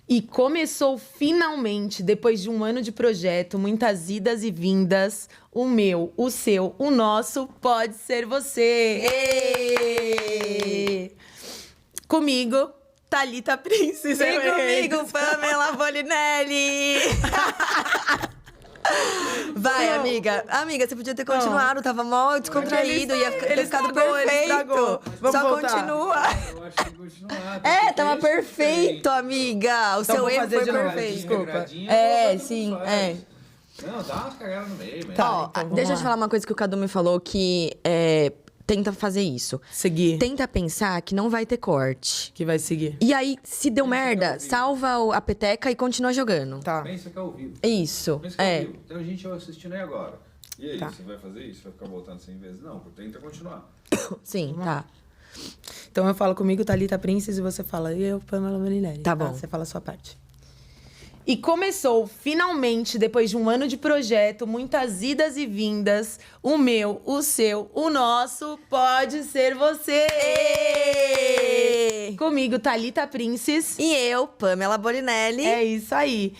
E começou finalmente, depois de um ano de projeto, muitas idas e vindas, o meu, o seu, o nosso pode ser você. Êêêê! Comigo, Thalita Princes. E comigo, Pamela Bolinelli. Vai, amiga. Amiga, você podia ter continuado, tava mó descontraído, ia ter ficado perfeito. Só voltar. continua. Eu acho que continuar. Tava perfeito, amiga. O Então seu vou erro fazer foi de novo, perfeito. desculpa. Sim, Não, dá umas cagadas no meio, mas... Ó, então vamos deixa eu lá. te falar uma coisa que o Cadu me falou, que tenta fazer isso. Seguir. Tenta pensar que não vai ter corte. Que vai seguir. E aí, se deu merda, salva a peteca e continua jogando. Tá. Pensa que é ao vivo. Isso, Pensa que é ao vivo. Tem gente assistindo aí agora. E aí, Tá. você vai fazer isso? Vai ficar voltando 100 vezes? Não, tenta continuar. Sim, tá. Então eu falo comigo, Thalita Princes, e você fala, e eu, Pamela Bolinelli. Tá bom. Você fala a sua parte. E começou, finalmente, depois de um ano de projeto, muitas idas e vindas, o meu, o seu, o nosso pode ser você. Comigo, Thalita Princes. E eu, Pamela Bolinelli. É isso aí.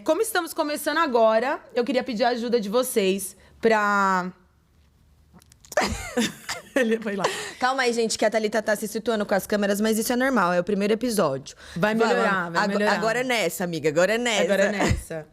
Como estamos começando agora, eu queria pedir a ajuda de vocês pra... Ele foi lá. Calma aí, gente, que a Thalita tá se situando com as câmeras, mas isso é normal, é o primeiro episódio. Vai melhorar, vai melhorar. Agora é nessa, amiga, agora é nessa. Agora é nessa.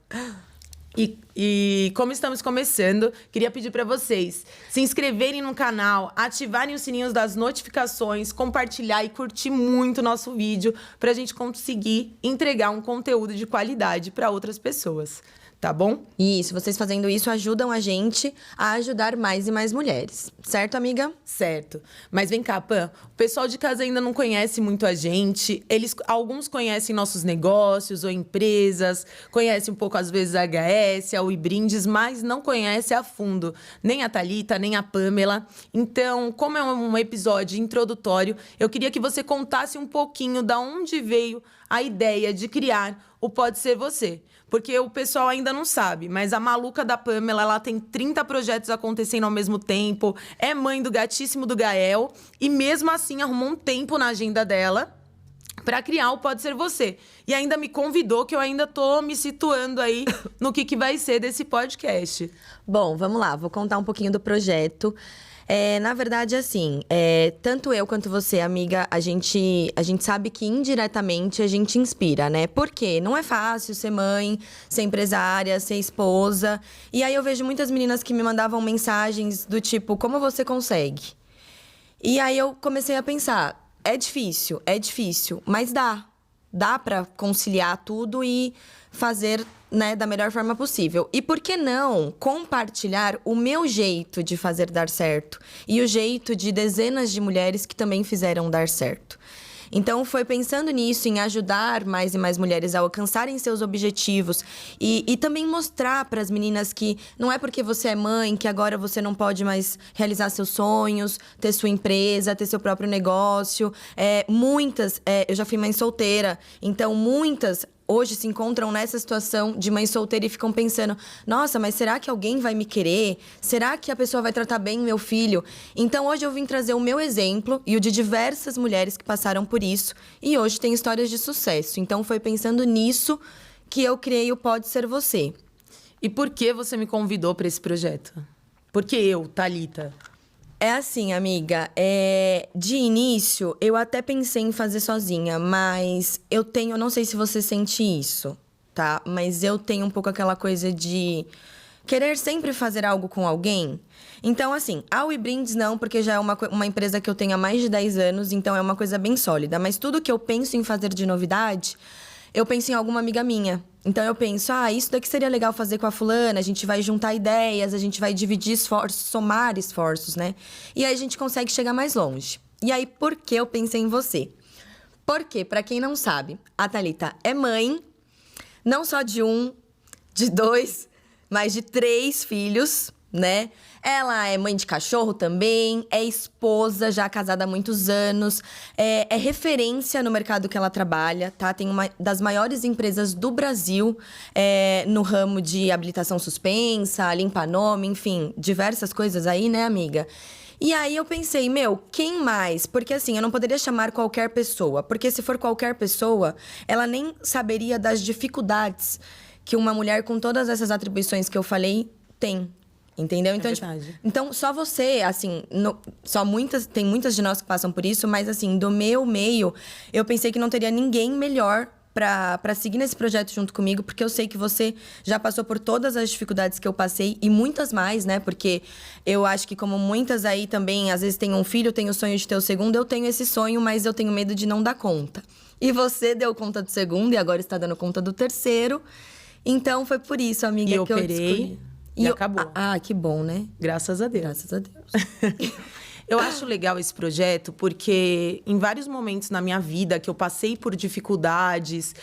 E como estamos começando, queria pedir para vocês se inscreverem no canal, ativarem os sininhos das notificações, compartilhar e curtir muito o nosso vídeo pra gente conseguir entregar um conteúdo de qualidade para outras pessoas, tá bom? Isso, vocês fazendo isso ajudam a gente a ajudar mais e mais mulheres. Certo, amiga? Certo. Mas vem cá, Pam, o pessoal de casa ainda não conhece muito a gente. Alguns conhecem nossos negócios ou empresas, conhecem um pouco, às vezes, a HS, a Oi Brindes, mas não conhece a fundo nem a Thalita, nem a Pamela. Então, como é um episódio introdutório, eu queria que você contasse um pouquinho da onde veio a ideia de criar o Pode Ser Você. Porque o pessoal ainda não sabe, mas a maluca da Pamela, ela tem 30 projetos acontecendo ao mesmo tempo, é mãe do gatíssimo do Gael, e mesmo assim arrumou um tempo na agenda dela pra criar o Pode Ser Você. E ainda me convidou, que eu ainda tô me situando aí no que vai ser desse podcast. Bom, vamos lá, vou contar um pouquinho do projeto. Na verdade, assim, tanto eu quanto você, amiga, a gente sabe que indiretamente a gente inspira, né? Porque não é fácil ser mãe, ser empresária, ser esposa. E aí eu vejo muitas meninas que me mandavam mensagens do tipo, como você consegue? E aí eu comecei a pensar, é difícil, mas dá. Dá pra conciliar tudo e fazer, né, da melhor forma possível. E por que não compartilhar o meu jeito de fazer dar certo e o jeito de dezenas de mulheres que também fizeram dar certo? Então, foi pensando nisso, em ajudar mais e mais mulheres a alcançarem seus objetivos e também mostrar para as meninas que não é porque você é mãe que agora você não pode mais realizar seus sonhos, ter sua empresa, ter seu próprio negócio. Eu já fui mãe solteira, então muitas hoje se encontram nessa situação de mãe solteira e ficam pensando, nossa, mas será que alguém vai me querer? Será que a pessoa vai tratar bem meu filho? Então hoje eu vim trazer o meu exemplo e o de diversas mulheres que passaram por isso e hoje tem histórias de sucesso. Então foi pensando nisso que eu criei o Pode Ser Você. E por que você me convidou para esse projeto? Por que eu, Thalita? É assim, amiga, de início eu até pensei em fazer sozinha, mas eu não sei se você sente isso, tá? Mas eu tenho um pouco aquela coisa de querer sempre fazer algo com alguém. Então, assim, a Oi Brindes não, porque já é uma empresa que eu tenho há mais de 10 anos, então é uma coisa bem sólida. Mas tudo que eu penso em fazer de novidade, eu penso em alguma amiga minha. Então eu penso, isso daqui seria legal fazer com a fulana, a gente vai juntar ideias, a gente vai dividir esforços, somar esforços, né? E aí a gente consegue chegar mais longe. E aí, por que eu pensei em você? Porque, pra quem não sabe, a Thalita é mãe, não só de um, de dois, mas de 3 filhos, né? Ela é mãe de cachorro também, é esposa, já casada há muitos anos, é referência no mercado que ela trabalha, tá? Tem uma das maiores empresas do Brasil no ramo de habilitação suspensa, limpa-nome, enfim, diversas coisas aí, né, amiga? E aí eu pensei, quem mais? Porque assim, eu não poderia chamar qualquer pessoa. Porque se for qualquer pessoa, ela nem saberia das dificuldades que uma mulher com todas essas atribuições que eu falei tem. Entendeu? Então, verdade. então só você, assim, tem muitas de nós que passam por isso, mas assim, do meu meio, eu pensei que não teria ninguém melhor pra seguir nesse projeto junto comigo, porque eu sei que você já passou por todas as dificuldades que eu passei e muitas mais, né? Porque eu acho que como muitas aí também, às vezes tem um filho, tem o sonho de ter o segundo, eu tenho esse sonho, mas eu tenho medo de não dar conta. E você deu conta do segundo e agora está dando conta do terceiro. Então foi por isso, amiga, E que eu operei escolhi. e acabou. Que bom, né? Graças a Deus. Graças a Deus. Eu acho legal esse projeto porque em vários momentos na minha vida que eu passei por dificuldades,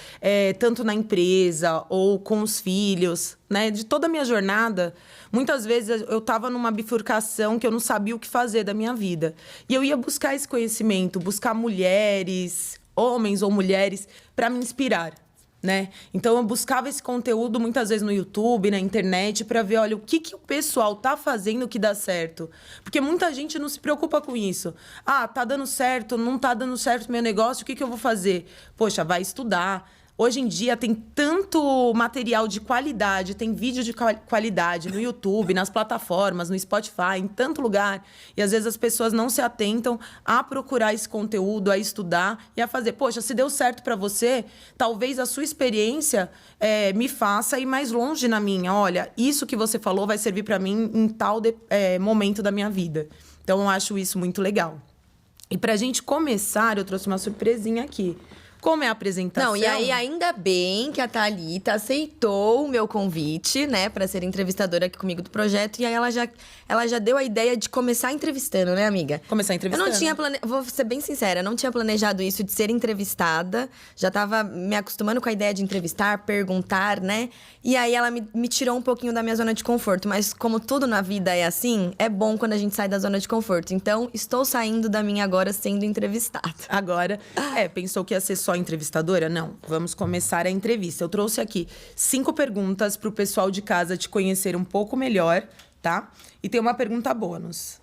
tanto na empresa ou com os filhos, né? De toda a minha jornada, muitas vezes eu estava numa bifurcação que eu não sabia o que fazer da minha vida. E eu ia buscar esse conhecimento, buscar mulheres, homens ou mulheres, para me inspirar. Né? Então eu buscava esse conteúdo muitas vezes no YouTube, na internet, para ver, olha, o que o pessoal tá fazendo que dá certo. Porque muita gente não se preocupa com isso. Ah, tá dando certo, não tá dando certo o meu negócio, o que eu vou fazer? Poxa, vai estudar. Hoje em dia tem tanto material de qualidade, tem vídeo de qualidade no YouTube, nas plataformas, no Spotify, em tanto lugar. E às vezes as pessoas não se atentam a procurar esse conteúdo, a estudar e a fazer. Poxa, se deu certo para você, talvez a sua experiência me faça ir mais longe na minha. Olha, isso que você falou vai servir para mim em tal momento da minha vida. Então eu acho isso muito legal. E pra gente começar, eu trouxe uma surpresinha aqui. Como é a apresentação? Não, e aí ainda bem que a Thalita aceitou o meu convite, né, pra ser entrevistadora aqui comigo do projeto. E aí ela já deu a ideia de começar entrevistando, né, amiga? Começar entrevistando. Eu não tinha vou ser bem sincera, não tinha planejado isso de ser entrevistada. Já tava me acostumando com a ideia de entrevistar, perguntar, né? E aí ela me tirou um pouquinho da minha zona de conforto. Mas como tudo na vida é assim, é bom quando a gente sai da zona de conforto. Então, estou saindo da minha agora sendo entrevistada. Agora, pensou que ia ser só entrevistadora? Não, vamos começar a entrevista. Eu trouxe aqui 5 perguntas para o pessoal de casa te conhecer um pouco melhor, tá? E tem uma pergunta bônus.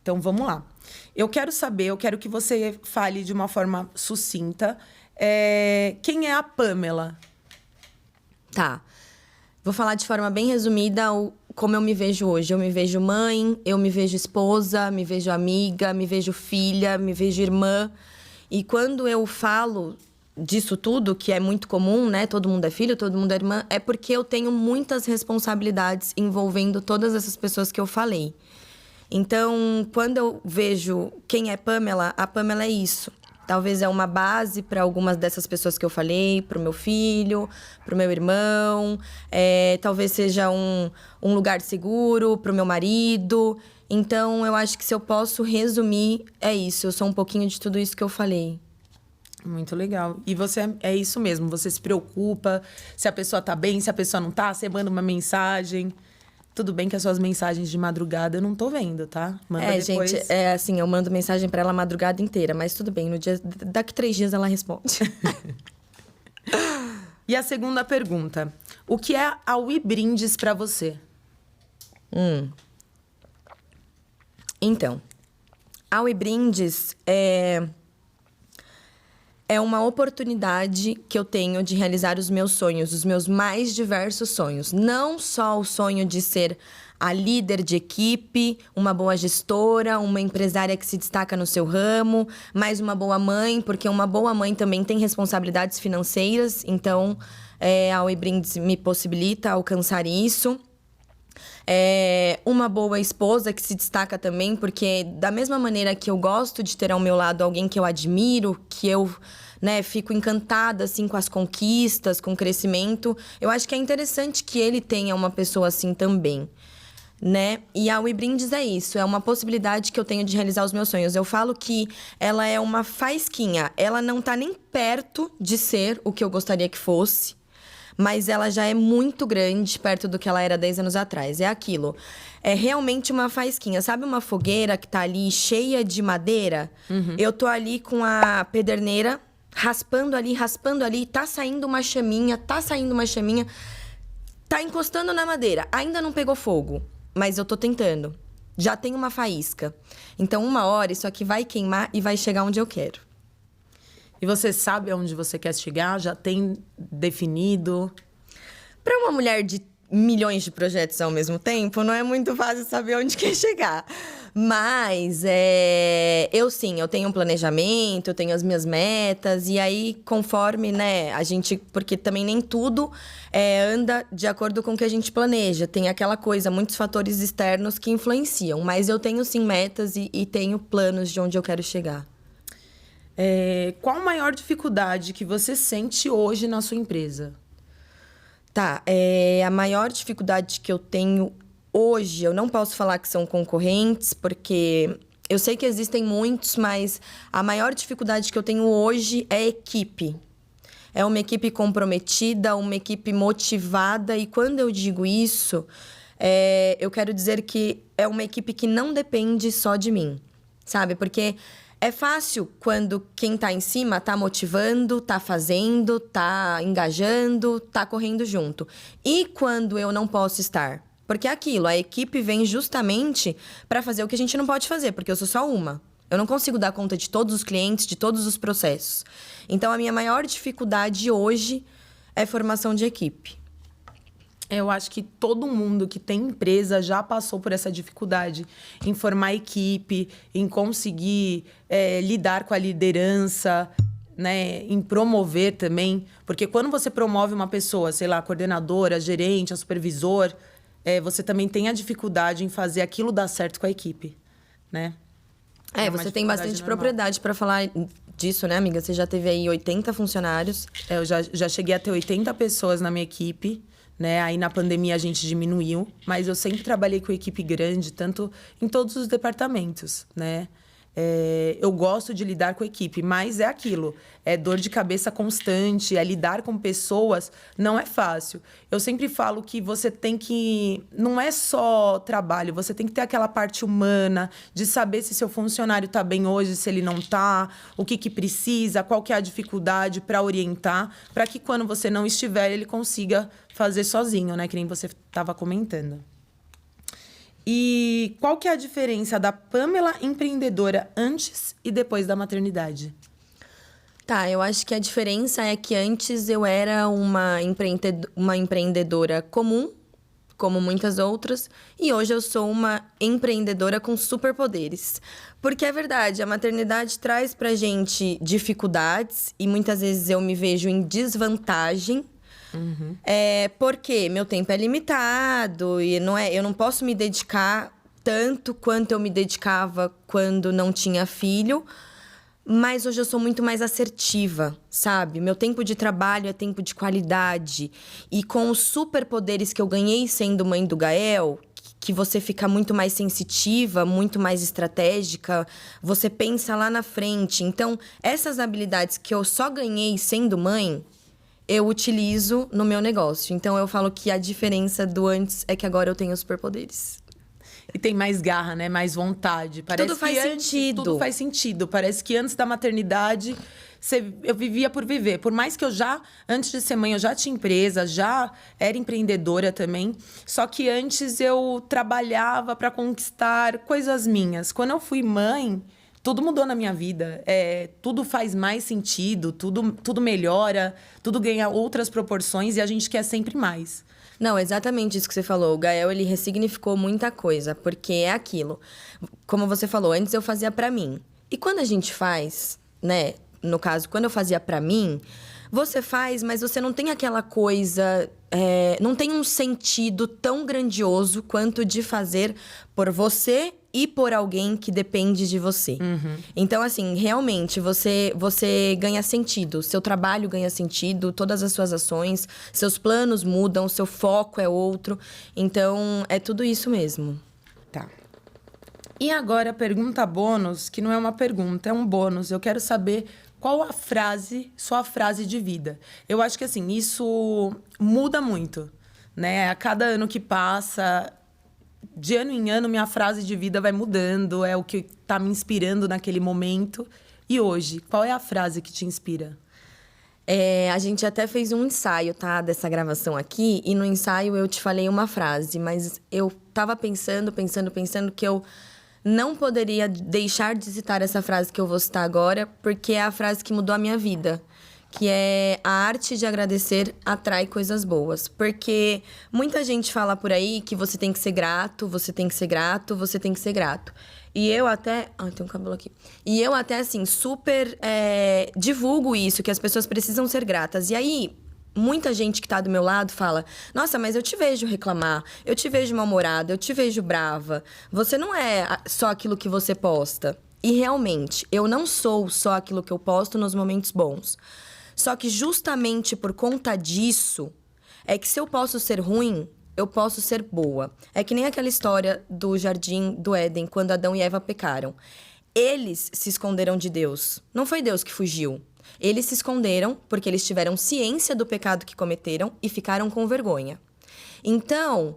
Então, vamos lá. Eu quero que você fale de uma forma sucinta. Quem é a Pamela? Tá. Vou falar de forma bem resumida como eu me vejo hoje. Eu me vejo mãe, eu me vejo esposa, me vejo amiga, me vejo filha, me vejo irmã. E quando eu falo disso tudo, que é muito comum, né? Todo mundo é filho, todo mundo é irmã. É porque eu tenho muitas responsabilidades envolvendo todas essas pessoas que eu falei. Então, quando eu vejo quem é Pamela, a Pamela é isso. Talvez é uma base para algumas dessas pessoas que eu falei, para o meu filho, para o meu irmão. Talvez seja um lugar seguro para o meu marido. Então, eu acho que se eu posso resumir, é isso. Eu sou um pouquinho de tudo isso que eu falei. Muito legal. E você é isso mesmo, você se preocupa se a pessoa tá bem, se a pessoa não tá, você manda uma mensagem. Tudo bem que as suas mensagens de madrugada eu não tô vendo, tá? Manda depois. Gente, assim, eu mando mensagem pra ela a madrugada inteira, mas tudo bem, daqui 3 dias ela responde. E a segunda pergunta, o que é a WeBrindes pra você? Então, a WeBrindes é uma oportunidade que eu tenho de realizar os meus sonhos, os meus mais diversos sonhos. Não só o sonho de ser a líder de equipe, uma boa gestora, uma empresária que se destaca no seu ramo, mas uma boa mãe, porque uma boa mãe também tem responsabilidades financeiras. Então, a WeBrindes me possibilita alcançar isso. Uma boa esposa que se destaca também, porque da mesma maneira que eu gosto de ter ao meu lado alguém que eu admiro, que eu, né, fico encantada assim com as conquistas, com o crescimento, eu acho que é interessante que ele tenha uma pessoa assim também, né? E a WeBrindes é isso, é uma possibilidade que eu tenho de realizar os meus sonhos. Eu falo que ela é uma faísquinha, ela não tá nem perto de ser o que eu gostaria que fosse, mas ela já é muito grande perto do que ela era 10 anos atrás. É aquilo. É realmente uma faísquinha. Sabe uma fogueira que tá ali cheia de madeira? Uhum. Eu tô ali com a pederneira, raspando ali, tá saindo uma chaminha, tá encostando na madeira. Ainda não pegou fogo, mas eu tô tentando. já tem uma faísca. Então, uma hora, isso aqui vai queimar e vai chegar onde eu quero. E você sabe aonde você quer chegar? Já tem definido? Para uma mulher de milhões de projetos ao mesmo tempo, não é muito fácil saber onde quer chegar. Mas eu tenho um planejamento, eu tenho as minhas metas, e aí, conforme, né, a gente. Porque também nem tudo anda de acordo com o que a gente planeja. Tem aquela coisa, muitos fatores externos que influenciam. Mas eu tenho sim metas e tenho planos de onde eu quero chegar. Qual a maior dificuldade que você sente hoje na sua empresa? Tá, a maior dificuldade que eu tenho hoje, eu não posso falar que são concorrentes, porque eu sei que existem muitos, mas a maior dificuldade que eu tenho hoje é equipe. É uma equipe comprometida, uma equipe motivada, e quando eu digo isso, eu quero dizer que é uma equipe que não depende só de mim, sabe? Porque é fácil quando quem tá em cima tá motivando, tá fazendo, tá engajando, tá correndo junto. E quando eu não posso estar? Porque é aquilo, a equipe vem justamente para fazer o que a gente não pode fazer, porque eu sou só uma. Eu não consigo dar conta de todos os clientes, de todos os processos. Então, a minha maior dificuldade hoje é formação de equipe. Eu acho que todo mundo que tem empresa já passou por essa dificuldade em formar equipe, em conseguir lidar com a liderança, né, em promover também. Porque quando você promove uma pessoa, sei lá, a coordenadora, a gerente, a supervisor, você também tem a dificuldade em fazer aquilo dar certo com a equipe, né? Você tem bastante propriedade para falar disso, né, amiga? Você já teve aí 80 funcionários. Eu já cheguei a ter 80 pessoas na minha equipe. Né? Aí na pandemia a gente diminuiu, mas eu sempre trabalhei com equipe grande, tanto em todos os departamentos, né? Eu gosto de lidar com a equipe, mas é aquilo, é dor de cabeça constante, lidar com pessoas não é fácil. Eu sempre falo que você tem que... Não é só trabalho, você tem que ter aquela parte humana de saber se seu funcionário está bem hoje, se ele não está, o que precisa, qual que é a dificuldade para orientar, para que quando você não estiver, ele consiga fazer sozinho, né? Que nem você estava comentando. E qual que é a diferença da Pamela empreendedora antes e depois da maternidade? Tá, eu acho que a diferença é que antes eu era uma empreendedora comum, como muitas outras, e hoje eu sou uma empreendedora com superpoderes. Porque é verdade, a maternidade traz pra gente dificuldades e muitas vezes eu me vejo em desvantagem. Uhum. Porque meu tempo é limitado e eu não posso me dedicar tanto quanto eu me dedicava quando não tinha filho, mas hoje eu sou muito mais assertiva, sabe? Meu tempo de trabalho é tempo de qualidade, e com os superpoderes que eu ganhei sendo mãe do Gael, que você fica muito mais sensitiva, muito mais estratégica, você pensa lá na frente. Então, essas habilidades que eu só ganhei sendo mãe, eu utilizo no meu negócio. Então, eu falo que a diferença do antes é que agora eu tenho superpoderes. E tem mais garra, né? Mais vontade. Parece tudo faz sentido. Tudo faz sentido. Parece que antes da maternidade, eu vivia por viver. Por mais que antes de ser mãe, eu já tinha empresa, já era empreendedora também. Só que antes eu trabalhava para conquistar coisas minhas. Quando eu fui mãe, tudo mudou na minha vida. Tudo faz mais sentido, tudo melhora, tudo ganha outras proporções e a gente quer sempre mais. Não, exatamente isso que você falou. O Gael, ele ressignificou muita coisa, porque é aquilo. Como você falou, antes eu fazia pra mim. E quando a gente faz, né? No caso, quando eu fazia pra mim, você faz, mas você não tem aquela coisa... não tem um sentido tão grandioso quanto de fazer por você e por alguém que depende de você. Uhum. Então, assim, realmente, você ganha sentido. Seu trabalho ganha sentido, todas as suas ações, seus planos mudam, seu foco é outro. Então, é tudo isso mesmo. Tá. E agora, a pergunta bônus, que não é uma pergunta, é um bônus. Eu quero saber qual sua frase de vida. Eu acho que, assim, isso muda muito, né? A cada ano que passa... De ano em ano, minha frase de vida vai mudando. É o que tá me inspirando naquele momento. E hoje, qual é a frase que te inspira? A gente até fez um ensaio, tá? Dessa gravação aqui. E no ensaio eu te falei uma frase. Mas eu tava pensando que eu não poderia deixar de citar essa frase que eu vou citar agora. Porque é a frase que mudou a minha vida. Que é: a arte de agradecer atrai coisas boas. Porque muita gente fala por aí que você tem que ser grato, você tem que ser grato, você tem que ser grato. E eu até... Ai, tem um cabelo aqui. E eu até, assim, super divulgo isso, que as pessoas precisam ser gratas. E aí, muita gente que tá do meu lado fala: nossa, mas eu te vejo reclamar, eu te vejo mal-humorada, eu te vejo brava. Você não é só aquilo que você posta. E realmente, eu não sou só aquilo que eu posto nos momentos bons. Só que justamente por conta disso, é que se eu posso ser ruim, eu posso ser boa. É que nem aquela história do Jardim do Éden, quando Adão e Eva pecaram. Eles se esconderam de Deus. Não foi Deus que fugiu. Eles se esconderam porque eles tiveram ciência do pecado que cometeram e ficaram com vergonha. Então,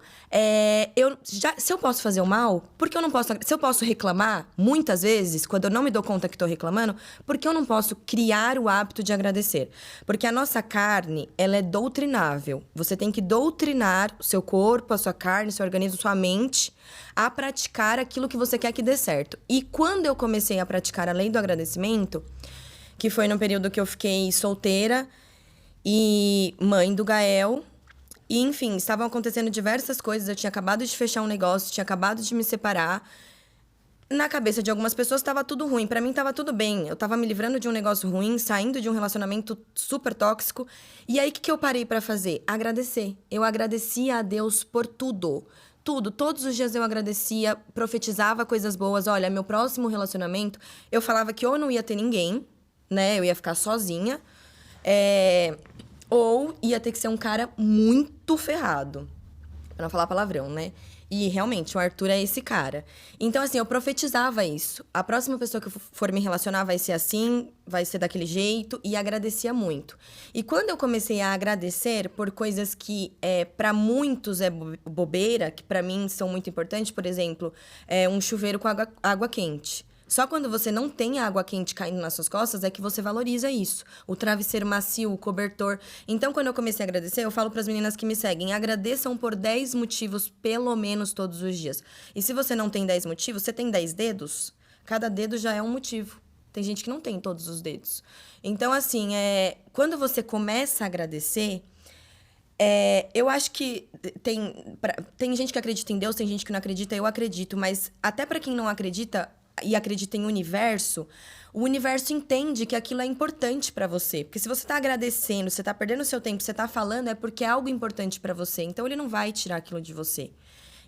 se eu posso fazer o mal, por que eu não posso... Se eu posso reclamar, muitas vezes, quando eu não me dou conta que estou reclamando, por que eu não posso criar o hábito de agradecer? Porque a nossa carne, ela é doutrinável. Você tem que doutrinar o seu corpo, a sua carne, o seu organismo, sua mente, a praticar aquilo que você quer que dê certo. E quando eu comecei a praticar a lei do agradecimento, que foi no período que eu fiquei solteira e mãe do Gael... E, enfim, estavam acontecendo diversas coisas. Eu tinha acabado de fechar um negócio, tinha acabado de me separar. Na cabeça de algumas pessoas estava tudo ruim. Para mim estava tudo bem. Eu estava me livrando de um negócio ruim, saindo de um relacionamento super tóxico. E aí, o que eu parei para fazer? Agradecer. Eu agradecia a Deus por tudo. Tudo. Todos os dias eu agradecia, profetizava coisas boas. Olha, meu próximo relacionamento, eu falava que ou eu não ia ter ninguém, né? Eu ia ficar sozinha. Ou ia ter que ser um cara muito ferrado. Pra não falar palavrão, né? E, realmente, o Arthur é esse cara. Então, assim, eu profetizava isso. A próxima pessoa que eu for me relacionar vai ser assim, vai ser daquele jeito. E agradecia muito. E quando eu comecei a agradecer por coisas que, para muitos é bobeira, que para mim são muito importantes, por exemplo, um chuveiro com água quente. Só quando você não tem água quente caindo nas suas costas é que você valoriza isso. O travesseiro macio, o cobertor. Então, quando eu comecei a agradecer, eu falo para as meninas que me seguem: agradeçam por 10 motivos, pelo menos todos os dias. E se você não tem 10 motivos, você tem 10 dedos? Cada dedo já é um motivo. Tem gente que não tem todos os dedos. Então, assim, quando você começa a agradecer... eu acho que tem gente que acredita em Deus, tem gente que não acredita, eu acredito. Mas até para quem não acredita... e acredita em universo, o universo entende que aquilo é importante pra você. Porque se você tá agradecendo, você tá perdendo o seu tempo, você tá falando, é porque é algo importante pra você. Então, ele não vai tirar aquilo de você.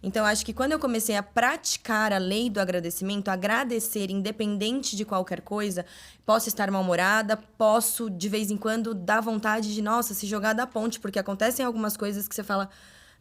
Então, eu acho que quando eu comecei a praticar a lei do agradecimento, agradecer independente de qualquer coisa, posso estar mal-humorada, posso, de vez em quando, dar vontade de, nossa, se jogar da ponte, porque acontecem algumas coisas que você fala: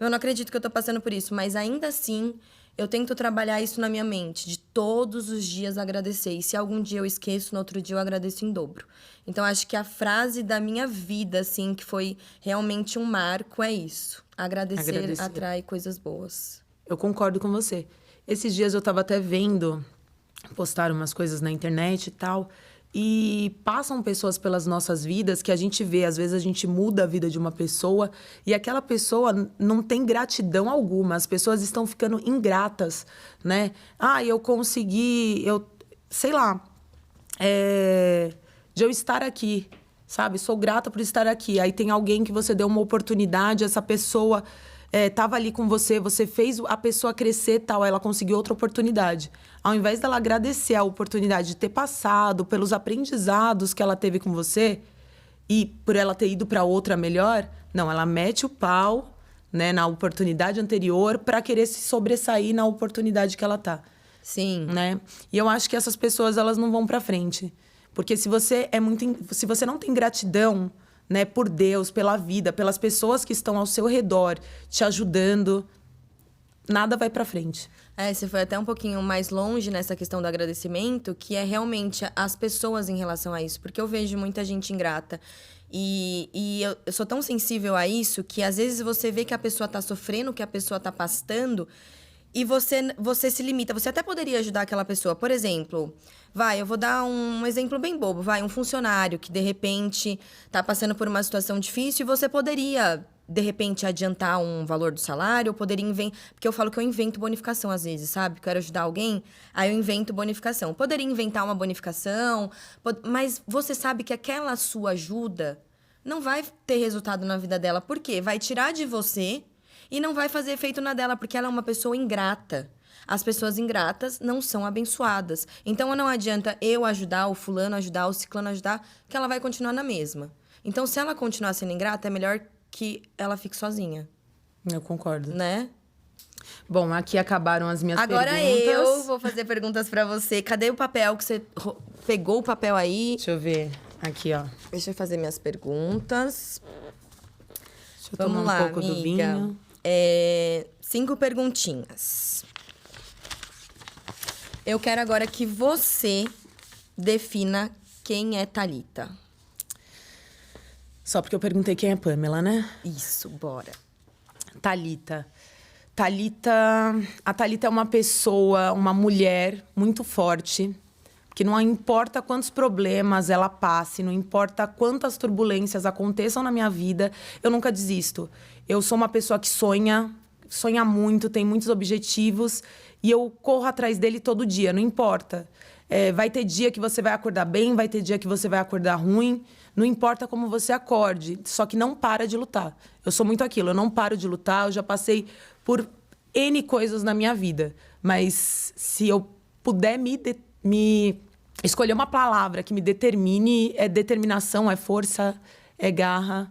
eu não acredito que eu tô passando por isso, mas ainda assim... eu tento trabalhar isso na minha mente, de todos os dias agradecer. E se algum dia eu esqueço, no outro dia eu agradeço em dobro. Então, acho que a frase da minha vida, assim, que foi realmente um marco, é isso. Agradecer atrai coisas boas. Eu concordo com você. Esses dias eu tava até vendo, postaram umas coisas na internet e tal... E passam pessoas pelas nossas vidas que a gente vê, às vezes a gente muda a vida de uma pessoa e aquela pessoa não tem gratidão alguma. As pessoas estão ficando ingratas, né? Eu consegui, sei lá, de eu estar aqui, sabe? Sou grata por estar aqui. Aí tem alguém que você deu uma oportunidade, essa pessoa... tava ali com você, você fez a pessoa crescer, tal, ela conseguiu outra oportunidade. Ao invés dela agradecer a oportunidade de ter passado, pelos aprendizados que ela teve com você, e por ela ter ido para outra melhor, não, ela mete o pau, né, na oportunidade anterior para querer se sobressair na oportunidade que ela tá. Sim. Né? E eu acho que essas pessoas, elas não vão para frente. Porque se você não tem gratidão, né, por Deus, pela vida, pelas pessoas que estão ao seu redor, te ajudando, nada vai pra frente. Você foi até um pouquinho mais longe nessa questão do agradecimento, que é realmente as pessoas em relação a isso. Porque eu vejo muita gente ingrata. E eu sou tão sensível a isso que às vezes você vê que a pessoa tá sofrendo, que a pessoa tá pastando, e você se limita. Você até poderia ajudar aquela pessoa. Por exemplo, eu vou dar um exemplo bem bobo. Um funcionário que, de repente, tá passando por uma situação difícil e você poderia, de repente, adiantar um valor do salário, ou poderia inventar... Porque eu falo que eu invento bonificação às vezes, sabe? Quero ajudar alguém, aí eu invento bonificação. Poderia inventar uma bonificação, mas você sabe que aquela sua ajuda não vai ter resultado na vida dela. Por quê? Vai tirar de você... E não vai fazer efeito na dela, porque ela é uma pessoa ingrata. As pessoas ingratas não são abençoadas. Então, não adianta eu ajudar, o fulano ajudar, o ciclano ajudar, que ela vai continuar na mesma. Então, se ela continuar sendo ingrata, é melhor que ela fique sozinha. Eu concordo. Né? Bom, aqui acabaram as minhas Agora perguntas. eu vou fazer perguntas pra você. Cadê o papel que você pegou o papel aí? Deixa eu ver. Aqui, ó. Deixa eu fazer minhas perguntas. Deixa eu Vamos tomar lá, um pouco do amiga. vinho. 5 perguntinhas. Eu quero agora que você defina quem é Thalita. Só porque eu perguntei quem é Pamela, né? Isso, bora. Thalita. A Thalita é uma pessoa, uma mulher muito forte, que não importa quantos problemas ela passe, não importa quantas turbulências aconteçam na minha vida, eu nunca desisto. Eu sou uma pessoa que sonha muito, tem muitos objetivos e eu corro atrás dele todo dia, não importa. Vai ter dia que você vai acordar bem, vai ter dia que você vai acordar ruim, não importa como você acorde, só que não para de lutar. Eu sou muito aquilo, eu não paro de lutar, eu já passei por N coisas na minha vida, mas se eu puder me escolher uma palavra que me determine, é determinação, é força, é garra.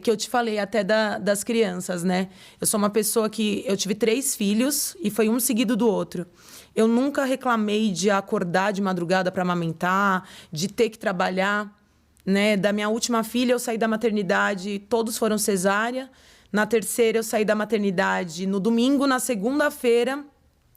Que eu te falei até das crianças, né? Eu sou uma pessoa que... Eu tive 3 filhos e foi um seguido do outro. Eu nunca reclamei de acordar de madrugada para amamentar, de ter que trabalhar, né? Da minha última filha, eu saí da maternidade, todos foram cesárea. Na terceira, eu saí da maternidade no domingo. Na segunda-feira,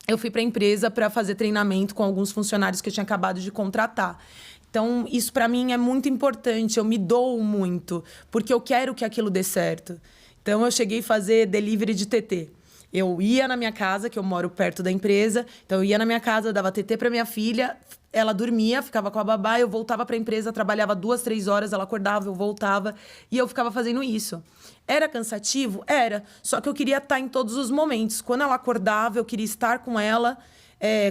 eu fui para a empresa para fazer treinamento com alguns funcionários que eu tinha acabado de contratar. Então, isso para mim é muito importante, eu me dou muito, porque eu quero que aquilo dê certo. Então, eu cheguei a fazer delivery de TT. Eu ia na minha casa, que eu moro perto da empresa, então eu ia na minha casa, dava TT para minha filha, ela dormia, ficava com a babá, eu voltava para a empresa, trabalhava 2, 3 horas, ela acordava, eu voltava, e eu ficava fazendo isso. Era cansativo? Era, só que eu queria estar em todos os momentos. Quando ela acordava, eu queria estar com ela,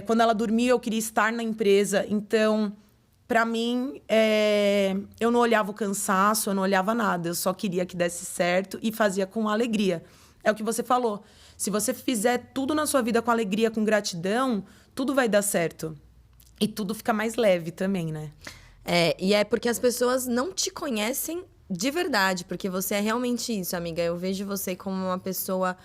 quando ela dormia, eu queria estar na empresa, então... Para mim, eu não olhava o cansaço, eu não olhava nada. Eu só queria que desse certo e fazia com alegria. É o que você falou. Se você fizer tudo na sua vida com alegria, com gratidão, tudo vai dar certo. E tudo fica mais leve também, né? E é porque as pessoas não te conhecem de verdade. Porque você é realmente isso, amiga. Eu vejo você como uma pessoa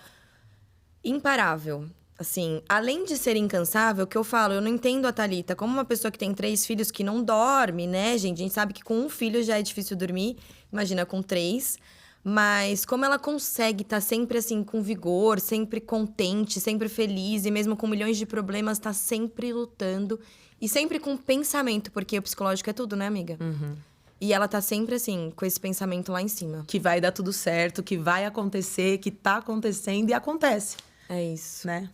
imparável. Assim, além de ser incansável, que eu falo, eu não entendo a Thalita como uma pessoa que tem 3 filhos que não dorme, né, gente? A gente sabe que com um filho já é difícil dormir, imagina com 3. Mas como ela consegue estar sempre, assim, com vigor, sempre contente, sempre feliz, e mesmo com milhões de problemas, tá sempre lutando. E sempre com pensamento, porque o psicológico é tudo, né, amiga? Uhum. E ela tá sempre, assim, com esse pensamento lá em cima. Que vai dar tudo certo, que vai acontecer, que tá acontecendo e acontece. É isso. Né?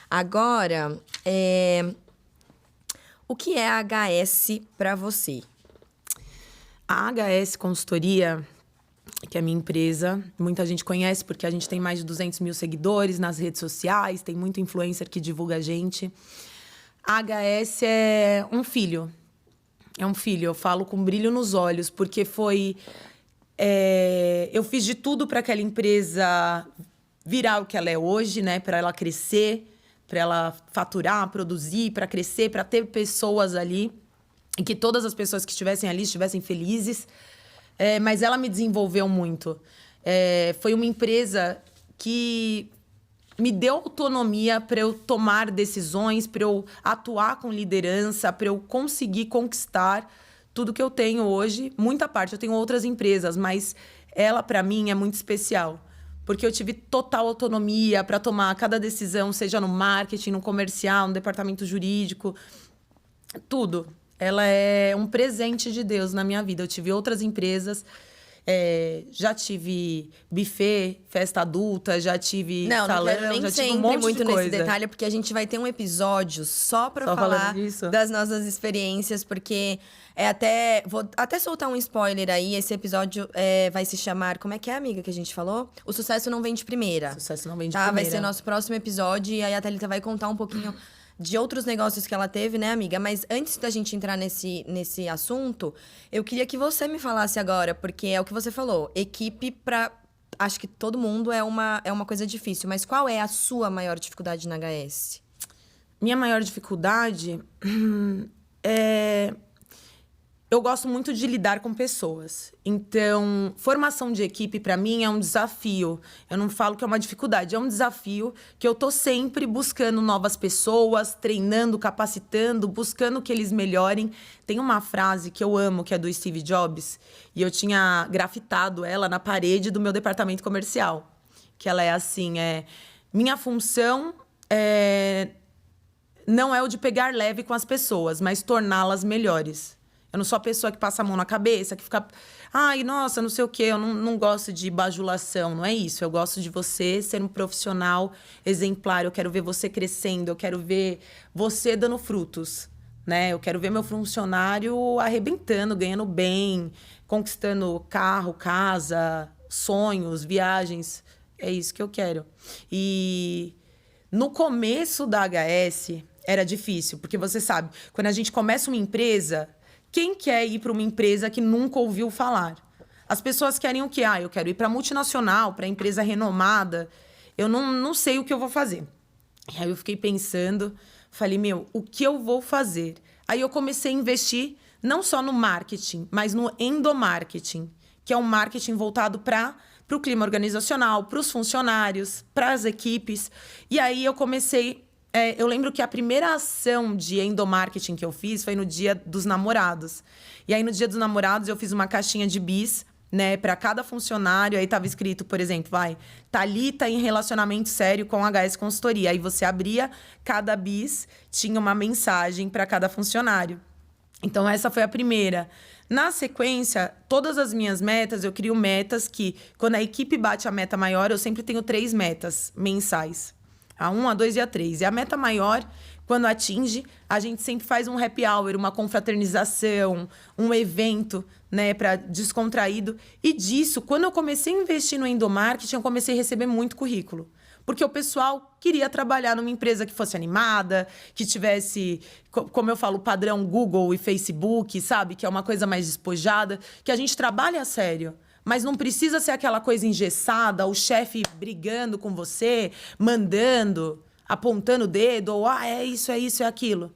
Agora, o que é a HS para você? A HS Consultoria, que é a minha empresa, muita gente conhece porque a gente tem mais de 200 mil seguidores nas redes sociais, tem muito influencer que divulga a gente. A HS é um filho. É um filho, eu falo com brilho nos olhos, porque foi... eu fiz de tudo para aquela empresa virar o que ela é hoje, né? Para ela crescer, para ela faturar, produzir, para crescer, para ter pessoas ali. E que todas as pessoas que estivessem ali estivessem felizes. Mas ela me desenvolveu muito. Foi uma empresa que me deu autonomia para eu tomar decisões, para eu atuar com liderança, para eu conseguir conquistar tudo que eu tenho hoje. Muita parte, eu tenho outras empresas, mas ela, para mim, é muito especial. Porque eu tive total autonomia para tomar cada decisão, seja no marketing, no comercial, no departamento jurídico, tudo. Ela é um presente de Deus na minha vida. Eu tive outras empresas Já tive buffet, festa adulta, já tive Não salão, quero nem já tive sempre um monte muito de nesse coisa. detalhe, porque a gente vai ter um episódio só pra Só falar falando disso? das nossas experiências, porque vou até soltar um spoiler aí, esse episódio vai se chamar, como é que é, amiga, que a gente falou? O sucesso não vem de primeira. Sucesso não vem de Tá, vai primeira. ser nosso próximo episódio, e aí a Thalita vai contar um pouquinho de outros negócios que ela teve, né, amiga? Mas antes da gente entrar nesse assunto, eu queria que você me falasse agora, porque é o que você falou, equipe pra... Acho que todo mundo é uma coisa difícil, mas qual é a sua maior dificuldade na HS? Minha maior dificuldade é... Eu gosto muito de lidar com pessoas. Então, formação de equipe, para mim, é um desafio. Eu não falo que é uma dificuldade, é um desafio que eu tô sempre buscando novas pessoas, treinando, capacitando, buscando que eles melhorem. Tem uma frase que eu amo, que é do Steve Jobs, e eu tinha grafitado ela na parede do meu departamento comercial. Que ela é assim, minha função não é o de pegar leve com as pessoas, mas torná-las melhores. Eu não sou a pessoa que passa a mão na cabeça, que fica... Ai, nossa, não sei o quê. Eu não gosto de bajulação, não é isso. Eu gosto de você ser um profissional exemplar. Eu quero ver você crescendo, eu quero ver você dando frutos, né? Eu quero ver meu funcionário arrebentando, ganhando bem, conquistando carro, casa, sonhos, viagens. É isso que eu quero. E no começo da HS era difícil, porque você sabe, quando a gente começa uma empresa... Quem quer ir para uma empresa que nunca ouviu falar? As pessoas querem o quê? Eu quero ir para multinacional, para empresa renomada. Eu não sei o que eu vou fazer. E aí eu fiquei pensando, falei, o que eu vou fazer? Aí eu comecei a investir não só no marketing, mas no endomarketing, que é um marketing voltado para o clima organizacional, para os funcionários, para as equipes. E aí eu comecei... eu lembro que a primeira ação de endomarketing que eu fiz foi no Dia dos Namorados. E aí, no Dia dos Namorados, eu fiz uma caixinha de bis, né, para cada funcionário. Aí tava escrito, por exemplo, Thalita em relacionamento sério com HS Consultoria. Aí você abria cada bis, tinha uma mensagem para cada funcionário. Então, essa foi a primeira. Na sequência, todas as minhas metas, eu crio metas que, quando a equipe bate a meta maior, eu sempre tenho 3 metas mensais. A 1, a 2 e a 3. E a meta maior, quando atinge, a gente sempre faz um happy hour, uma confraternização, um evento, né, para descontraído. E disso, quando eu comecei a investir no endomarketing, eu comecei a receber muito currículo. Porque o pessoal queria trabalhar numa empresa que fosse animada, que tivesse, como eu falo, padrão Google e Facebook, sabe? Que é uma coisa mais despojada, que a gente trabalha a sério. Mas não precisa ser aquela coisa engessada, o chefe brigando com você, mandando, apontando o dedo, ou é isso, é aquilo.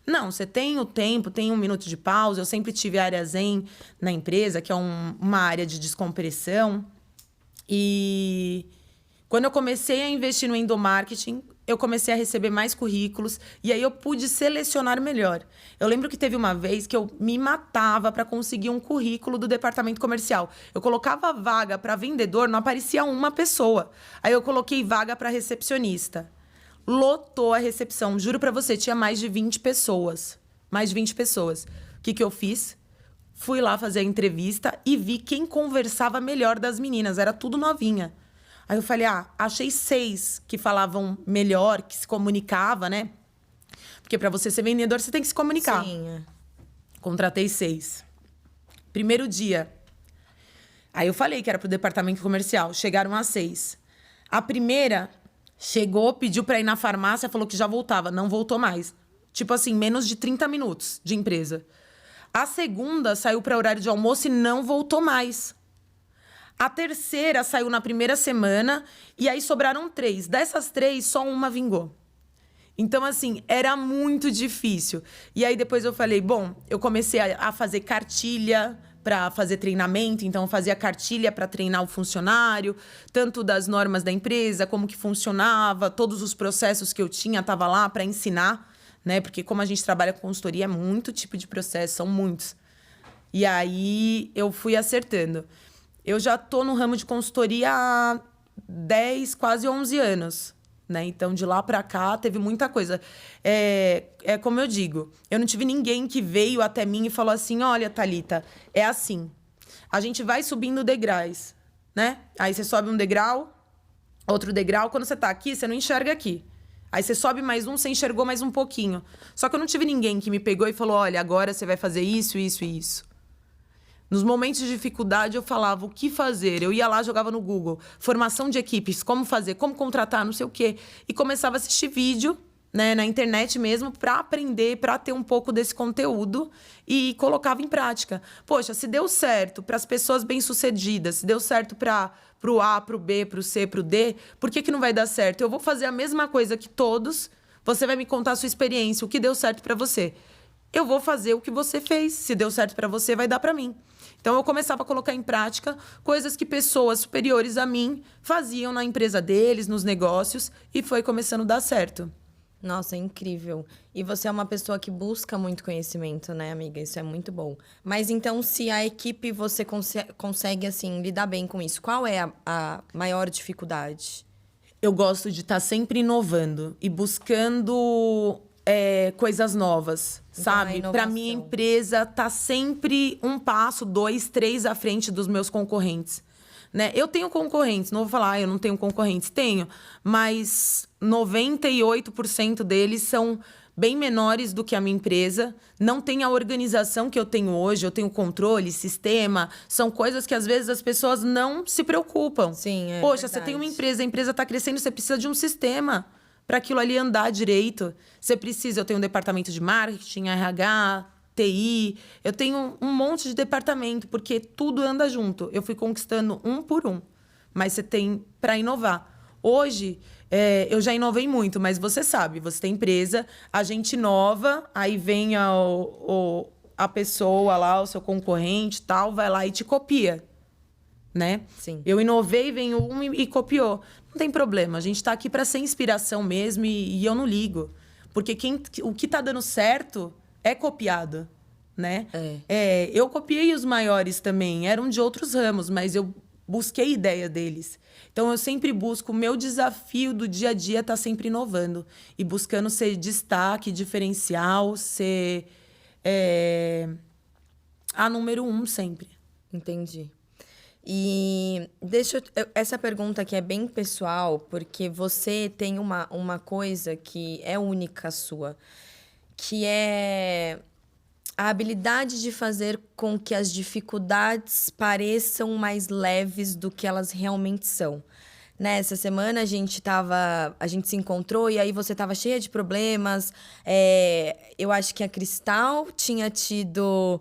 Não, você tem o tempo, tem 1 minuto de pausa. Eu sempre tive a área Zen na empresa, que é uma área de descompressão. E quando eu comecei a investir no endomarketing, eu comecei a receber mais currículos e aí eu pude selecionar melhor. Eu lembro que teve uma vez que eu me matava para conseguir um currículo do departamento comercial. Eu colocava vaga para vendedor, não aparecia uma pessoa. Aí eu coloquei vaga para recepcionista. Lotou a recepção, juro para você, tinha mais de 20 pessoas. Mais de 20 pessoas. O que eu fiz? Fui lá fazer a entrevista e vi quem conversava melhor das meninas. Era tudo novinha. Aí eu falei, achei 6 que falavam melhor, que se comunicava, né? Porque para você ser vendedor, você tem que se comunicar. Sim. Contratei 6. Primeiro dia. Aí eu falei que era pro departamento comercial. Chegaram a 6. A primeira chegou, pediu para ir na farmácia, falou que já voltava. Não voltou mais. Tipo assim, menos de 30 minutos de empresa. A segunda saiu para horário de almoço e não voltou mais. A terceira saiu na primeira semana e aí sobraram 3. Dessas 3, só uma vingou. Então, assim, era muito difícil. E aí depois eu falei, eu comecei a fazer cartilha para fazer treinamento. Então, eu fazia cartilha para treinar o funcionário, tanto das normas da empresa, como que funcionava, todos os processos que eu tinha, estava lá para ensinar, né? Porque como a gente trabalha com consultoria, é muito tipo de processo, são muitos. E aí eu fui acertando. Eu já tô no ramo de consultoria há 10, quase 11 anos, né? Então, de lá para cá, teve muita coisa. É como eu digo, eu não tive ninguém que veio até mim e falou assim, olha, Thalita, é assim. a gente vai subindo degraus, né? Aí você sobe um degrau, outro degrau. Quando você tá aqui, você não enxerga aqui. Aí você sobe mais um, você enxergou mais um pouquinho. Só que eu não tive ninguém que me pegou e falou, olha, agora você vai fazer isso, isso e isso. Nos momentos de dificuldade, eu falava o que fazer. Eu ia lá, jogava no Google, formação de equipes, como fazer, como contratar, não sei o quê. E começava a assistir vídeo, né, na internet mesmo, para aprender, para ter um pouco desse conteúdo e colocava em prática. Poxa, se deu certo para as pessoas bem-sucedidas, se deu certo para o A, para o B, para o C, para o D, por que não vai dar certo? Eu vou fazer a mesma coisa que todos, você vai me contar a sua experiência, o que deu certo para você. Eu vou fazer o que você fez. Se deu certo para você, vai dar para mim. Então, eu começava a colocar em prática coisas que pessoas superiores a mim faziam na empresa deles, nos negócios, e foi começando a dar certo. Nossa, é incrível. E você é uma pessoa que busca muito conhecimento, né, amiga? Isso é muito bom. Mas então, se a equipe você consegue, assim, lidar bem com isso, qual é a maior dificuldade? Eu gosto de estar sempre inovando e buscando coisas novas, Então, sabe? a Para minha inovação. empresa tá sempre um passo, 2, 3 à frente dos meus concorrentes. Né? Eu tenho concorrentes, não vou falar, eu não tenho concorrentes, tenho, mas 98% deles são bem menores do que a minha empresa, não tem a organização que eu tenho hoje, eu tenho controle, sistema, são coisas que às vezes as pessoas não se preocupam. Sim, é Poxa, você verdade. tem uma empresa, a empresa está crescendo, você precisa de um sistema para aquilo ali andar direito. Você precisa, eu tenho um departamento de marketing, RH, TI, eu tenho um monte de departamento, porque tudo anda junto. Eu fui conquistando um por um, mas você tem para inovar. Hoje, eu já inovei muito, mas você sabe, você tem empresa, a gente inova, aí vem a pessoa lá, o seu concorrente tal, vai lá e te copia, né? Sim. Eu inovei, vem um e copiou. Não tem problema, a gente tá aqui para ser inspiração mesmo e eu não ligo. Porque o que tá dando certo é copiado, né? Eu copiei os maiores também, eram de outros ramos, mas eu busquei ideia deles. Então, eu sempre busco, o meu desafio do dia a dia tá sempre inovando. E buscando ser destaque, diferencial, ser a número 1 sempre. Entendi. E essa pergunta aqui é bem pessoal, porque você tem uma coisa que é única sua, que é a habilidade de fazer com que as dificuldades pareçam mais leves do que elas realmente são. Nessa semana a gente se encontrou e aí você tava cheia de problemas. Eu acho que a Cristal tinha tido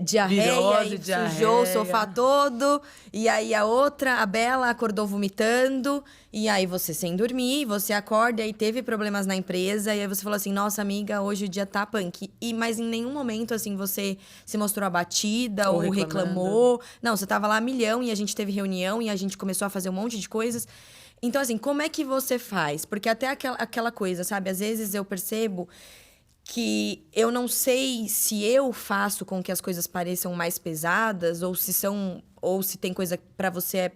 diarreia Virose, e diarreia. sujou o sofá todo. E aí a outra, a Bela, acordou vomitando. E aí você sem dormir, você acorda e teve problemas na empresa. E aí você falou assim, nossa amiga, hoje o dia tá punk. Mas em nenhum momento, assim, você se mostrou abatida ou reclamando. reclamou. Não, você tava lá a milhão e a gente teve reunião e a gente começou a fazer um monte de coisas. Então, assim, como é que você faz? Porque até aquela coisa, sabe? Às vezes eu percebo que eu não sei se eu faço com que as coisas pareçam mais pesadas ou se tem coisa pra você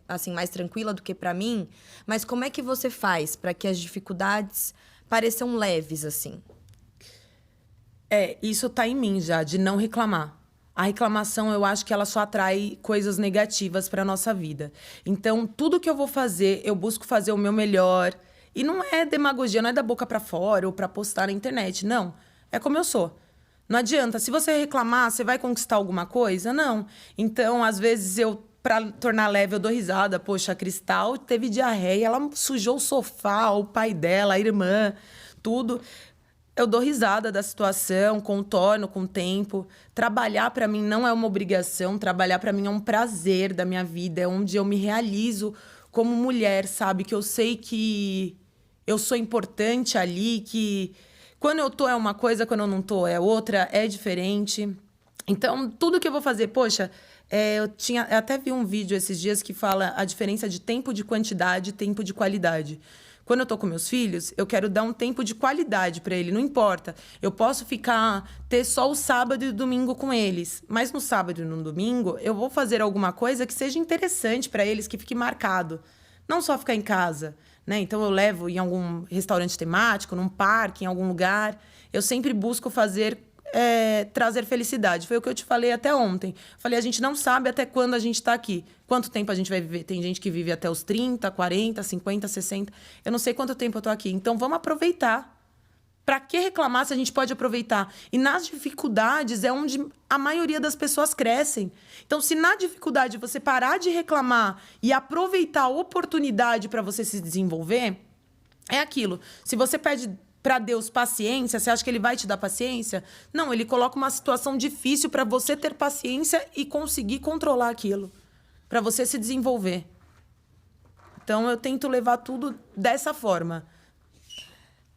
assim mais tranquila do que pra mim, mas como é que você faz pra que as dificuldades pareçam leves assim? Isso tá em mim já, de não reclamar. A reclamação, eu acho que ela só atrai coisas negativas para nossa vida. Então, tudo que eu vou fazer, eu busco fazer o meu melhor. E não é demagogia, não é da boca para fora ou para postar na internet, não. É como eu sou. Não adianta, se você reclamar, você vai conquistar alguma coisa? Não. Então, às vezes, para tornar leve, eu dou risada. Poxa, a Cristal teve diarreia, ela sujou o sofá, o pai dela, a irmã, tudo. Eu dou risada da situação, contorno com o tempo. Trabalhar para mim não é uma obrigação, trabalhar para mim é um prazer da minha vida, é onde eu me realizo como mulher, sabe? Que eu sei que eu sou importante ali, que quando eu tô é uma coisa, quando eu não tô é outra, é diferente. Então, tudo que eu vou fazer, poxa, eu até vi um vídeo esses dias que fala a diferença de tempo de quantidade e tempo de qualidade. Quando eu tô com meus filhos, eu quero dar um tempo de qualidade para ele, não importa. Eu posso ter só o sábado e o domingo com eles, mas no sábado e no domingo eu vou fazer alguma coisa que seja interessante para eles, que fique marcado. Não só ficar em casa, né? Então eu levo em algum restaurante temático, num parque, em algum lugar. Eu sempre busco fazer trazer felicidade. Foi o que eu te falei até ontem. Falei, a gente não sabe até quando a gente está aqui. Quanto tempo a gente vai viver? Tem gente que vive até os 30, 40, 50, 60. Eu não sei quanto tempo eu tô aqui. Então, vamos aproveitar. Para que reclamar se a gente pode aproveitar? E nas dificuldades é onde a maioria das pessoas crescem. Então, se na dificuldade você parar de reclamar e aproveitar a oportunidade para você se desenvolver, é aquilo. Se você pede para Deus paciência, você acha que ele vai te dar paciência? Não, ele coloca uma situação difícil para você ter paciência e conseguir controlar aquilo, para você se desenvolver. Então, eu tento levar tudo dessa forma.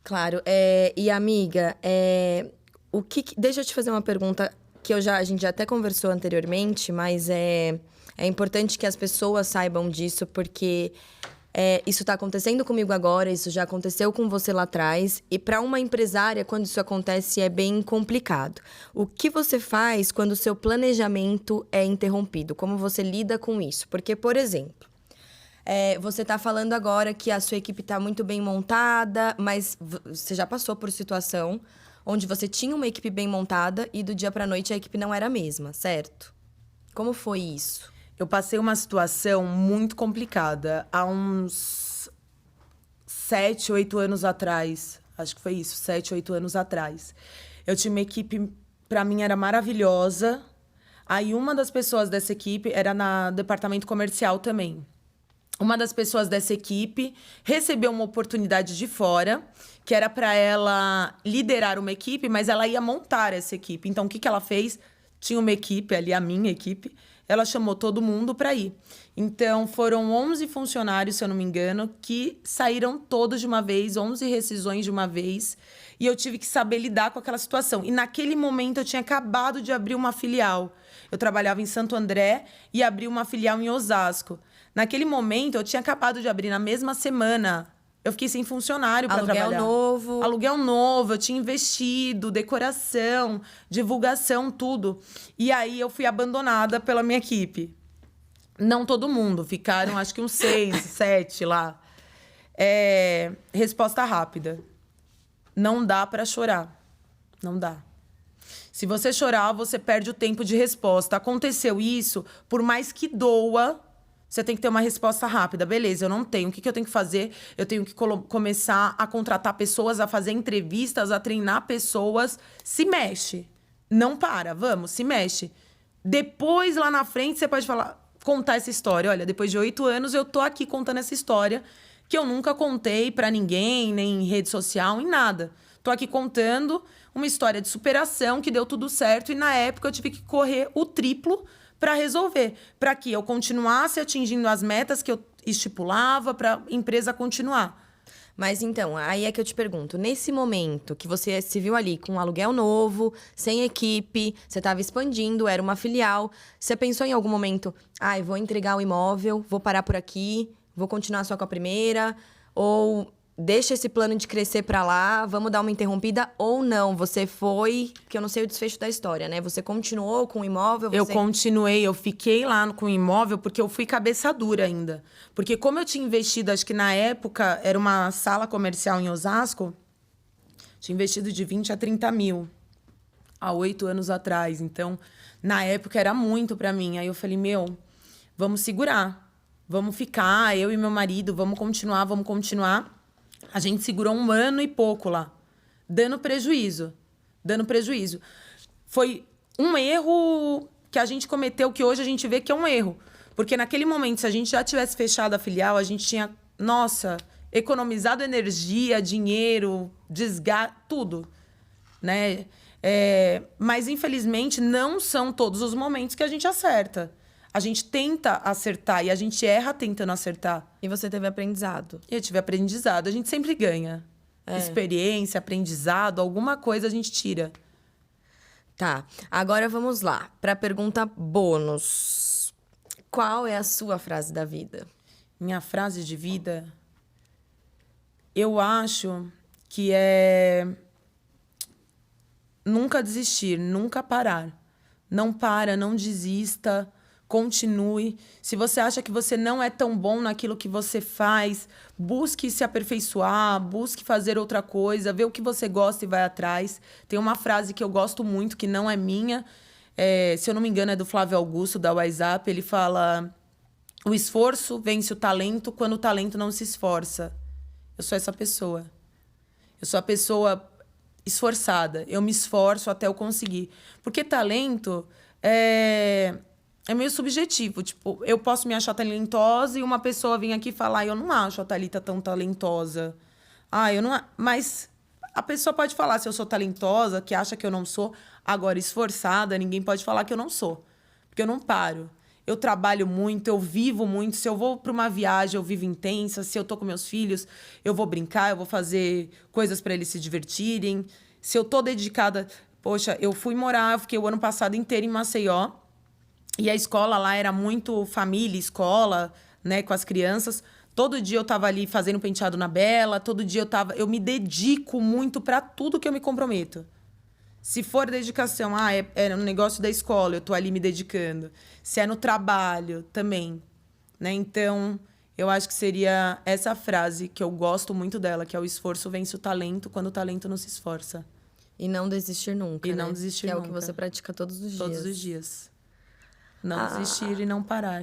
Claro. E, amiga, deixa eu te fazer uma pergunta que a gente já até conversou anteriormente, mas é importante que as pessoas saibam disso, porque isso está acontecendo comigo agora, isso já aconteceu com você lá atrás. E para uma empresária, quando isso acontece, é bem complicado. O que você faz quando o seu planejamento é interrompido? Como você lida com isso? Porque, por exemplo, você está falando agora que a sua equipe está muito bem montada, mas você já passou por situação onde você tinha uma equipe bem montada e do dia para a noite a equipe não era a mesma, certo? Como foi isso? Eu passei uma situação muito complicada há uns 7, 8 anos atrás. Acho que foi isso, 7, 8 anos atrás. Eu tinha uma equipe, para mim, era maravilhosa. Aí uma das pessoas dessa equipe era no departamento comercial também. Uma das pessoas dessa equipe recebeu uma oportunidade de fora, que era para ela liderar uma equipe, mas ela ia montar essa equipe. Então, o que ela fez? Tinha uma equipe ali, a minha equipe. Ela chamou todo mundo para ir. Então, foram 11 funcionários, se eu não me engano, que saíram todos de uma vez, 11 rescisões de uma vez. E eu tive que saber lidar com aquela situação. E naquele momento, eu tinha acabado de abrir uma filial. Eu trabalhava em Santo André e abri uma filial em Osasco. Naquele momento, eu tinha acabado de abrir na mesma semana. Eu fiquei sem funcionário para trabalhar. Aluguel novo. Aluguel novo, eu tinha investido, decoração, divulgação, tudo. E aí, eu fui abandonada pela minha equipe. Não todo mundo, ficaram acho que uns 6, 7 lá. Resposta rápida. Não dá para chorar. Não dá. Se você chorar, você perde o tempo de resposta. Aconteceu isso, por mais que doa, você tem que ter uma resposta rápida. Beleza, eu não tenho. O que eu tenho que fazer? Eu tenho que começar a contratar pessoas, a fazer entrevistas, a treinar pessoas. Se mexe. Não para, vamos, se mexe. Depois, lá na frente, você pode contar essa história. Olha, depois de 8 anos, eu tô aqui contando essa história que eu nunca contei pra ninguém, nem em rede social, em nada. Tô aqui contando uma história de superação que deu tudo certo e, na época, eu tive que correr o triplo para resolver, para que eu continuasse atingindo as metas que eu estipulava, para a empresa continuar. Mas então, aí é que eu te pergunto, nesse momento que você se viu ali com um aluguel novo, sem equipe, você estava expandindo, era uma filial, você pensou em algum momento, vou entregar o imóvel, vou parar por aqui, vou continuar só com a primeira, ou deixa esse plano de crescer pra lá, vamos dar uma interrompida, ou não? Você foi, porque eu não sei o desfecho da história, né? Você continuou com o imóvel? Eu continuei, eu fiquei lá com o imóvel porque eu fui cabeça dura ainda. Porque como eu tinha investido, acho que na época era uma sala comercial em Osasco, tinha investido de 20 a 30 mil há 8 anos atrás. Então, na época era muito pra mim. Aí eu falei, vamos segurar, vamos ficar, eu e meu marido, vamos continuar. A gente segurou 1 ano e pouco lá, dando prejuízo. Foi um erro que a gente cometeu, que hoje a gente vê que é um erro. Porque naquele momento, se a gente já tivesse fechado a filial, a gente tinha, economizado energia, dinheiro, desgaste, tudo, né? Mas, infelizmente, não são todos os momentos que a gente acerta. A gente tenta acertar e a gente erra tentando acertar. E você teve aprendizado. Eu tive aprendizado. A gente sempre ganha. Experiência, aprendizado, alguma coisa a gente tira. Tá. Agora vamos lá. Para a pergunta bônus. Qual é a sua frase da vida? Minha frase de vida? Eu acho que é... nunca desistir, nunca parar. Não para, não desista. continue. Se você acha que você não é tão bom naquilo que você faz, busque se aperfeiçoar, busque fazer outra coisa, vê o que você gosta e vai atrás. Tem uma frase que eu gosto muito, que não é minha, se eu não me engano é do Flávio Augusto, da WhatsApp. Ele fala: o esforço vence o talento quando o talento não se esforça. Eu sou essa pessoa. Eu sou a pessoa esforçada. Eu me esforço até eu conseguir. Porque talento é meio subjetivo. Tipo, eu posso me achar talentosa e uma pessoa vir aqui falar: eu não acho a Thalita tão talentosa. Eu não... Mas a pessoa pode falar se eu sou talentosa, que acha que eu não sou. Agora, esforçada, ninguém pode falar que eu não sou. Porque eu não paro. Eu trabalho muito, eu vivo muito. Se eu vou para uma viagem, eu vivo intensa. Se eu tô com meus filhos, eu vou brincar, eu vou fazer coisas para eles se divertirem. Se eu tô dedicada... Poxa, eu fiquei o ano passado inteiro em Maceió. E a escola lá era muito família, escola, né, com as crianças. Todo dia eu tava ali fazendo penteado na Bela, todo dia eu me dedico muito para tudo que eu me comprometo. Se for dedicação, é no negócio da escola, eu tô ali me dedicando. Se é no trabalho, também, né? Então, eu acho que seria essa frase que eu gosto muito dela, que é: o esforço vence o talento quando o talento não se esforça. E não desistir nunca, E né? não desistir que nunca. É o que você pratica todos os dias. Todos os dias. Não desistir e não parar.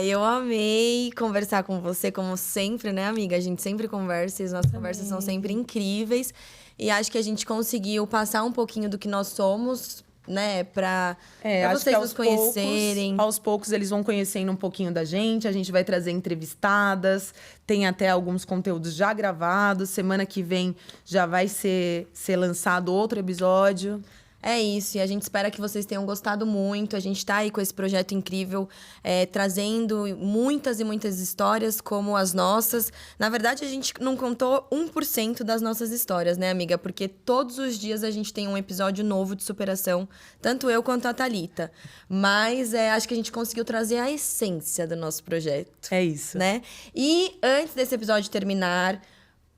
Eu amei conversar com você, como sempre, né, amiga? A gente sempre conversa e as nossas conversas são sempre incríveis. E acho que a gente conseguiu passar um pouquinho do que nós somos, né, pra Acho vocês que nos conhecerem. Aos poucos eles vão conhecendo um pouquinho da gente. A gente vai trazer entrevistadas. Tem até alguns conteúdos já gravados. Semana que vem já vai ser lançado outro episódio. É isso, e a gente espera que vocês tenham gostado muito. A gente tá aí com esse projeto incrível, trazendo muitas e muitas histórias como as nossas. Na verdade, a gente não contou 1% das nossas histórias, né, amiga? Porque todos os dias a gente tem um episódio novo de superação, tanto eu quanto a Thalita. Mas acho que a gente conseguiu trazer a essência do nosso projeto. É isso. Né? E antes desse episódio terminar,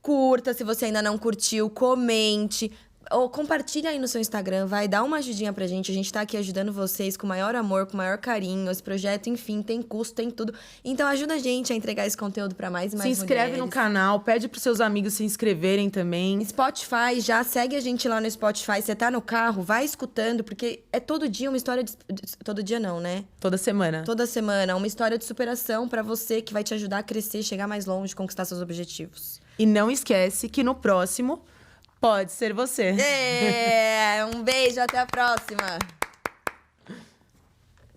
curta, se você ainda não curtiu, comente. Ou compartilha aí no seu Instagram, vai dar uma ajudinha pra gente. A gente tá aqui ajudando vocês com o maior amor, com o maior carinho. Esse projeto, enfim, tem custo, tem tudo. Então ajuda a gente a entregar esse conteúdo pra mais e mais mulheres. Se inscreve no canal, pede pros seus amigos se inscreverem também. Spotify, já segue a gente lá no Spotify. Você tá no carro, vai escutando, porque é todo dia uma história de... Todo dia não, né? Toda semana. Toda semana, uma história de superação pra você que vai te ajudar a crescer, chegar mais longe, conquistar seus objetivos. E não esquece que no próximo... pode ser você. Um beijo, até a próxima.